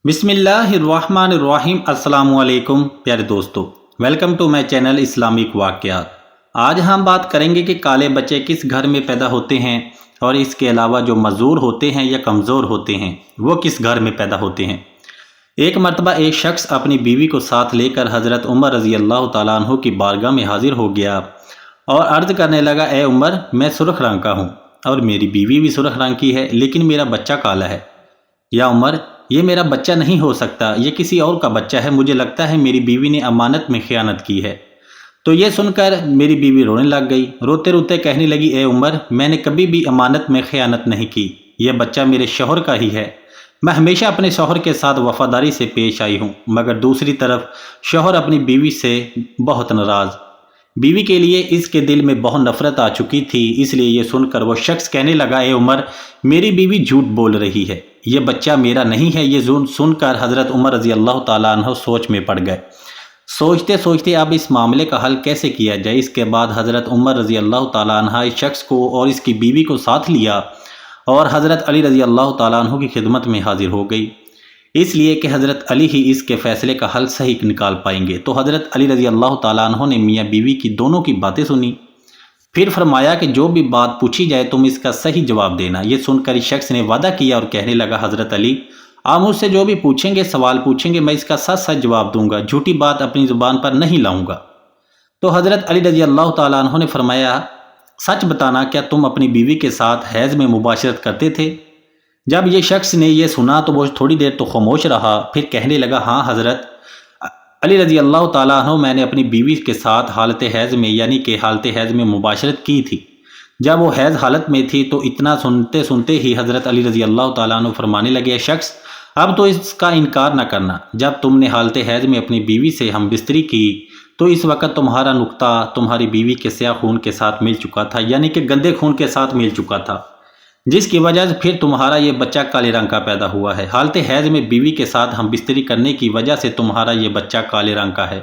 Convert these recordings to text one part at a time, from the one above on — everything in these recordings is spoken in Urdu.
بسم اللہ الرحمن الرحیم۔ السلام علیکم پیارے دوستو، welcome to my channel Islamic واقعات۔ آج ہم بات کریں گے کہ کالے بچے کس گھر میں پیدا ہوتے ہیں، اور اس کے علاوہ جو معذور ہوتے ہیں یا کمزور ہوتے ہیں وہ کس گھر میں پیدا ہوتے ہیں۔ ایک مرتبہ ایک شخص اپنی بیوی کو ساتھ لے کر حضرت عمر رضی اللہ تعالیٰ عنہ کی بارگاہ میں حاضر ہو گیا اور عرض کرنے لگا، اے عمر، میں سرخ رنگ کا ہوں اور میری بیوی بھی سرخ رنگ کی ہے، لیکن میرا بچہ کالا ہے۔ یا عمر، یہ میرا بچہ نہیں ہو سکتا، یہ کسی اور کا بچہ ہے، مجھے لگتا ہے میری بیوی نے امانت میں خیانت کی ہے۔ تو یہ سن کر میری بیوی رونے لگ گئی، روتے روتے کہنے لگی، اے عمر، میں نے کبھی بھی امانت میں خیانت نہیں کی، یہ بچہ میرے شوہر کا ہی ہے، میں ہمیشہ اپنے شوہر کے ساتھ وفاداری سے پیش آئی ہوں، مگر دوسری طرف شوہر اپنی بیوی سے بہت ناراض، بیوی کے لیے اس کے دل میں بہت نفرت آ چکی تھی، اس لیے یہ سن کر وہ شخص کہنے لگا، اے عمر، میری بیوی جھوٹ بول رہی ہے، یہ بچہ میرا نہیں ہے۔ یہ سن کر حضرت عمر رضی اللہ تعالیٰ عنہ سوچ میں پڑ گئے، سوچتے سوچتے اب اس معاملے کا حل کیسے کیا جائے۔ اس کے بعد حضرت عمر رضی اللہ تعالیٰ عنہ اس شخص کو اور اس کی بیوی کو ساتھ لیا اور حضرت علی رضی اللہ تعالیٰ عنہ کی خدمت میں حاضر ہو گئی، اس لیے کہ حضرت علی ہی اس کے فیصلے کا حل صحیح نکال پائیں گے۔ تو حضرت علی رضی اللہ تعالیٰ عنہ نے میاں بیوی کی دونوں کی باتیں سنی، پھر فرمایا کہ جو بھی بات پوچھی جائے تم اس کا صحیح جواب دینا۔ یہ سن کر اس شخص نے وعدہ کیا اور کہنے لگا، حضرت علی، آپ مجھ سے جو بھی پوچھیں گے، سوال پوچھیں گے، میں اس کا سچ سچ جواب دوں گا، جھوٹی بات اپنی زبان پر نہیں لاؤں گا۔ تو حضرت علی رضی اللہ تعالیٰ عنہ نے فرمایا، سچ بتانا، کیا تم اپنی بیوی کے ساتھ حیض میں مباشرت کرتے تھے؟ جب یہ شخص نے یہ سنا تو وہ تھوڑی دیر تو خاموش رہا، پھر کہنے لگا، ہاں حضرت علی رضی اللہ تعالیٰ عنہ، میں نے اپنی بیوی کے ساتھ حالت حیض میں یعنی کہ حالت حیض میں مباشرت کی تھی۔ جب وہ حیض حالت میں تھی تو اتنا سنتے سنتے ہی حضرت علی رضی اللہ تعالیٰ عنہ فرمانے لگے، شخص، اب تو اس کا انکار نہ کرنا، جب تم نے حالت حیض میں اپنی بیوی سے ہم بستری کی تو اس وقت تمہارا نقطہ تمہاری بیوی کے سیاہ خون کے ساتھ مل چکا تھا، یعنی کہ گندے خون کے ساتھ مل چکا تھا، جس کی وجہ سے پھر تمہارا یہ بچہ کالے رنگ کا پیدا ہوا ہے۔ حالت حیض میں بیوی کے ساتھ ہم بستری کرنے کی وجہ سے تمہارا یہ بچہ کالے رنگ کا ہے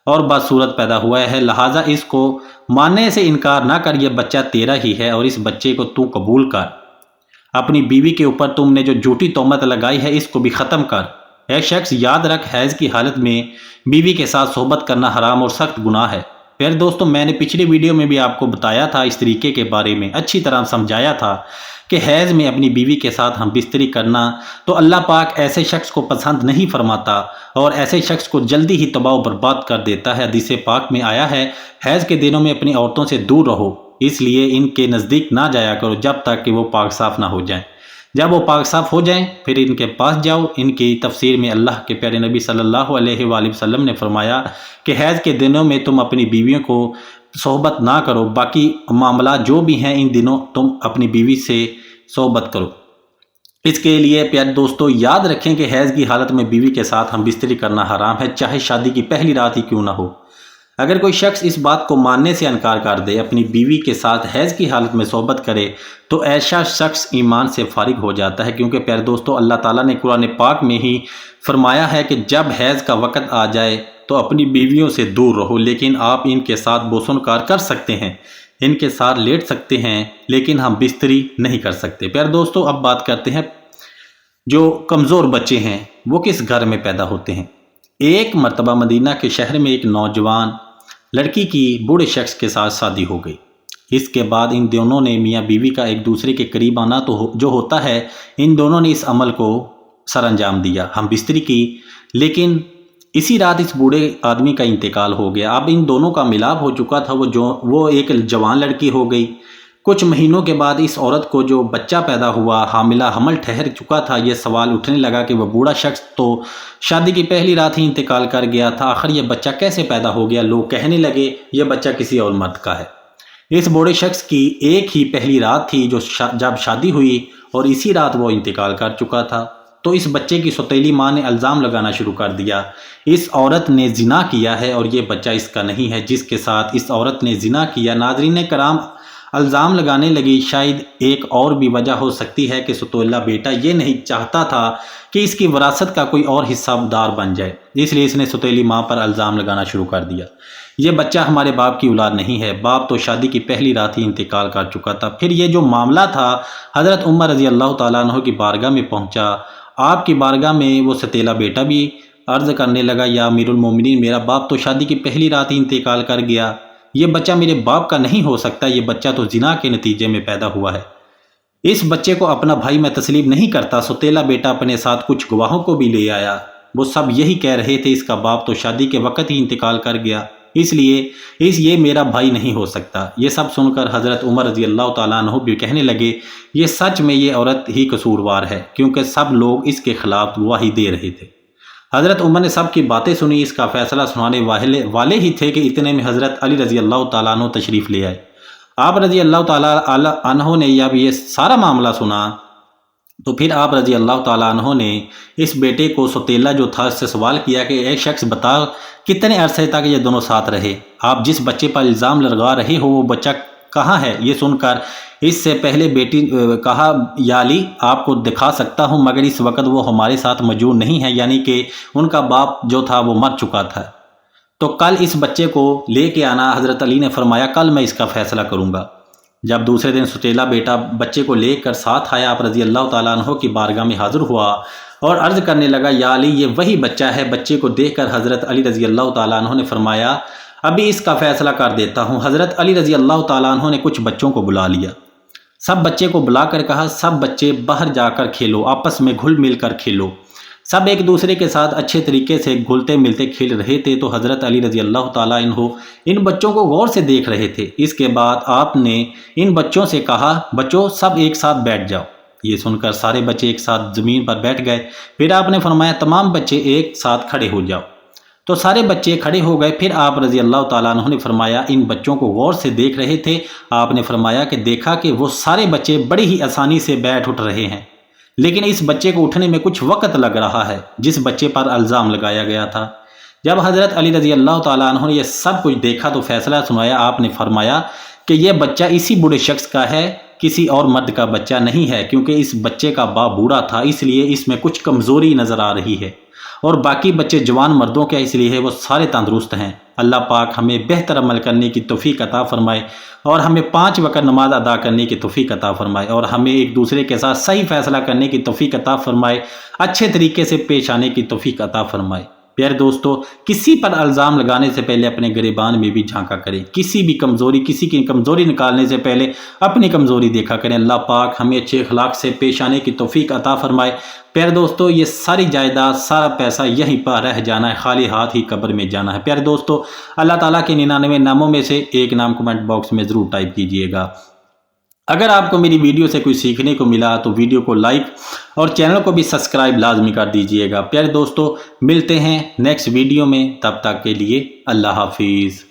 اور بدصورت پیدا ہوا ہے، لہٰذا اس کو ماننے سے انکار نہ کر، یہ بچہ تیرا ہی ہے اور اس بچے کو تو قبول کر، اپنی بیوی کے اوپر تم نے جو جھوٹی تہمت لگائی ہے اس کو بھی ختم کر۔ اے شخص، یاد رکھ، حیض کی حالت میں بیوی کے ساتھ صحبت کرنا حرام اور سخت گناہ ہے۔ پھر دوستو، میں نے پچھلی ویڈیو میں بھی آپ کو بتایا تھا، اس طریقے کے بارے میں اچھی طرح سمجھایا تھا کہ حیض میں اپنی بیوی کے ساتھ ہم بستری کرنا تو اللہ پاک ایسے شخص کو پسند نہیں فرماتا اور ایسے شخص کو جلدی ہی تباہ و برباد کر دیتا ہے۔ حدیث پاک میں آیا ہے، حیض کے دنوں میں اپنی عورتوں سے دور رہو، اس لیے ان کے نزدیک نہ جایا کرو جب تک کہ وہ پاک صاف نہ ہو جائیں، جب وہ پاک صاف ہو جائیں پھر ان کے پاس جاؤ۔ ان کی تفسیر میں اللہ کے پیارے نبی صلی اللہ علیہ وآلہ وسلم نے فرمایا کہ حیض کے دنوں میں تم اپنی بیویوں کو صحبت نہ کرو، باقی معاملات جو بھی ہیں ان دنوں تم اپنی بیوی سے صحبت کرو۔ اس کے لیے پیارے دوستو یاد رکھیں کہ حیض کی حالت میں بیوی کے ساتھ ہم بستری کرنا حرام ہے، چاہے شادی کی پہلی رات ہی کیوں نہ ہو۔ اگر کوئی شخص اس بات کو ماننے سے انکار کر دے، اپنی بیوی کے ساتھ حیض کی حالت میں صحبت کرے، تو ایسا شخص ایمان سے فارغ ہو جاتا ہے، کیونکہ پیارے دوستو اللہ تعالیٰ نے قرآن پاک میں ہی فرمایا ہے کہ جب حیض کا وقت آ جائے تو اپنی بیویوں سے دور رہو، لیکن آپ ان کے ساتھ بوسن کار کر سکتے ہیں، ان کے ساتھ لیٹ سکتے ہیں، لیکن ہم بستری نہیں کر سکتے۔ پیارے دوستو اب بات کرتے ہیں جو کمزور بچے ہیں وہ کس گھر میں پیدا ہوتے ہیں۔ ایک مرتبہ مدینہ کے شہر میں ایک نوجوان لڑکی کی بوڑھے شخص کے ساتھ شادی ہو گئی۔ اس کے بعد ان دونوں نے میاں بیوی کا ایک دوسرے کے قریب آنا تو جو ہوتا ہے، ان دونوں نے اس عمل کو سر انجام دیا، ہم بستری کی، لیکن اسی رات اس بوڑھے آدمی کا انتقال ہو گیا۔ اب ان دونوں کا ملاپ ہو چکا تھا، وہ ایک جوان لڑکی ہو گئی۔ کچھ مہینوں کے بعد اس عورت کو جو بچہ پیدا ہوا، حاملہ حمل ٹھہر چکا تھا، یہ سوال اٹھنے لگا کہ وہ بوڑھا شخص تو شادی کی پہلی رات ہی انتقال کر گیا تھا، آخر یہ بچہ کیسے پیدا ہو گیا؟ لوگ کہنے لگے یہ بچہ کسی اور مرد کا ہے۔ اس بوڑھے شخص کی ایک ہی پہلی رات تھی جب شادی ہوئی اور اسی رات وہ انتقال کر چکا تھا۔ تو اس بچے کی سوتیلی ماں نے الزام لگانا شروع کر دیا، اس عورت نے زنا کیا ہے اور یہ بچہ اس کا نہیں ہے جس کے ساتھ اس عورت نے زنا کیا۔ ناظرین کرام الزام لگانے لگی، شاید ایک اور بھی وجہ ہو سکتی ہے کہ ستولہ بیٹا یہ نہیں چاہتا تھا کہ اس کی وراثت کا کوئی اور حصہ دار بن جائے، اس لیے اس نے ستیلی ماں پر الزام لگانا شروع کر دیا، یہ بچہ ہمارے باپ کی اولاد نہیں ہے، باپ تو شادی کی پہلی رات ہی انتقال کر چکا تھا۔ پھر یہ جو معاملہ تھا حضرت عمر رضی اللہ تعالیٰ عنہ کی بارگاہ میں پہنچا آپ کی بارگاہ میں وہ ستیلا بیٹا بھی عرض کرنے لگا، یا امیر المومنین، میرا باپ تو شادی کی پہلی رات ہی انتقال کر گیا، یہ بچہ میرے باپ کا نہیں ہو سکتا، یہ بچہ تو زنا کے نتیجے میں پیدا ہوا ہے، اس بچے کو اپنا بھائی میں تسلیم نہیں کرتا۔ ستیلا بیٹا اپنے ساتھ کچھ گواہوں کو بھی لے آیا، وہ سب یہی کہہ رہے تھے، اس کا باپ تو شادی کے وقت ہی انتقال کر گیا، اس لیے یہ میرا بھائی نہیں ہو سکتا۔ یہ سب سن کر حضرت عمر رضی اللہ تعالیٰ عنہ بھی کہنے لگے، یہ سچ میں یہ عورت ہی قصوروار ہے، کیونکہ سب لوگ اس کے خلاف گواہی دے رہے تھے۔ حضرت عمر نے سب کی باتیں سنی، اس کا فیصلہ سنانے والے ہی تھے کہ اتنے میں حضرت علی رضی اللہ تعالیٰ عنہ تشریف لے آئے۔ آپ رضی اللہ تعالیٰ عنہ نے جب یہ سارا معاملہ سنا تو پھر آپ رضی اللہ تعالیٰ عنہ نے اس بیٹے کو ستیلا جو تھا اس سے سوال کیا کہ اے شخص بتا، کتنے عرصے تک یہ دونوں ساتھ رہے؟ آپ جس بچے پر الزام لگا رہے ہو وہ بچہ کہاں ہے؟ یہ سن کر اس سے پہلے بیٹی کہا، یا علی، آپ کو دکھا سکتا ہوں، مگر اس وقت وہ ہمارے ساتھ موجود نہیں ہے، یعنی کہ ان کا باپ جو تھا وہ مر چکا تھا، تو کل اس بچے کو لے کے آنا۔ حضرت علی نے فرمایا، کل میں اس کا فیصلہ کروں گا۔ جب دوسرے دن ستیلا بیٹا بچے کو لے کر ساتھ آیا، آپ رضی اللہ تعالیٰ عنہ کی بارگاہ میں حاضر ہوا اور عرض کرنے لگا، یا علی، یہ وہی بچہ ہے۔ بچے کو دیکھ کر حضرت علی رضی اللہ تعالیٰ عنہ نے فرمایا، ابھی اس کا فیصلہ کر دیتا ہوں۔ حضرت علی رضی اللہ تعالیٰ عنہ نے کچھ بچوں کو بلا لیا، سب بچے کو بلا کر کہا، سب بچے باہر جا کر کھیلو، آپس میں گھل مل کر کھیلو۔ سب ایک دوسرے کے ساتھ اچھے طریقے سے گھلتے ملتے کھیل رہے تھے، تو حضرت علی رضی اللہ تعالیٰ عنہ ان بچوں کو غور سے دیکھ رہے تھے۔ اس کے بعد آپ نے ان بچوں سے کہا، بچوں سب ایک ساتھ بیٹھ جاؤ۔ یہ سن کر سارے بچے ایک ساتھ زمین پر بیٹھ گئے۔ پھر آپ نے فرمایا، تمام بچے ایک ساتھ کھڑے ہو جاؤ، تو سارے بچے کھڑے ہو گئے۔ پھر آپ رضی اللہ تعالیٰ عنہ نے فرمایا، ان بچوں کو غور سے دیکھ رہے تھے، آپ نے فرمایا کہ دیکھا کہ وہ سارے بچے بڑی ہی آسانی سے بیٹھ اٹھ رہے ہیں، لیکن اس بچے کو اٹھنے میں کچھ وقت لگ رہا ہے جس بچے پر الزام لگایا گیا تھا۔ جب حضرت علی رضی اللہ تعالیٰ عنہ نے یہ سب کچھ دیکھا تو فیصلہ سنایا۔ آپ نے فرمایا کہ یہ بچہ اسی بوڑھے شخص کا ہے، کسی اور مرد کا بچہ نہیں ہے، کیونکہ اس بچے کا باپ بوڑھا تھا، اس لیے اس میں کچھ کمزوری نظر آ رہی ہے، اور باقی بچے جوان مردوں کے اس لیے وہ سارے تندرست ہیں۔ اللہ پاک ہمیں بہتر عمل کرنے کی توفیق عطا فرمائے، اور ہمیں 5 وقت نماز ادا کرنے کی توفیق عطا فرمائے، اور ہمیں ایک دوسرے کے ساتھ صحیح فیصلہ کرنے کی توفیق عطا فرمائے، اچھے طریقے سے پیش آنے کی توفیق عطا فرمائے۔ پیارے دوستو، کسی پر الزام لگانے سے پہلے اپنے گریبان میں بھی جھانکا کریں، کسی کی کمزوری نکالنے سے پہلے اپنی کمزوری دیکھا کریں۔ اللہ پاک ہمیں اچھے اخلاق سے پیش آنے کی توفیق عطا فرمائے۔ پیارے دوستو، یہ ساری جائیداد، سارا پیسہ یہیں پر رہ جانا ہے، خالی ہاتھ ہی قبر میں جانا ہے۔ پیارے دوستو، اللہ تعالیٰ کے 99 ناموں میں سے ایک نام کمنٹ باکس میں ضرور ٹائپ کیجئے گا۔ اگر آپ کو میری ویڈیو سے کوئی سیکھنے کو ملا تو ویڈیو کو لائک اور چینل کو بھی سبسکرائب لازمی کر دیجئے گا۔ پیارے دوستو، ملتے ہیں نیکسٹ ویڈیو میں، تب تک کے لیے اللہ حافظ۔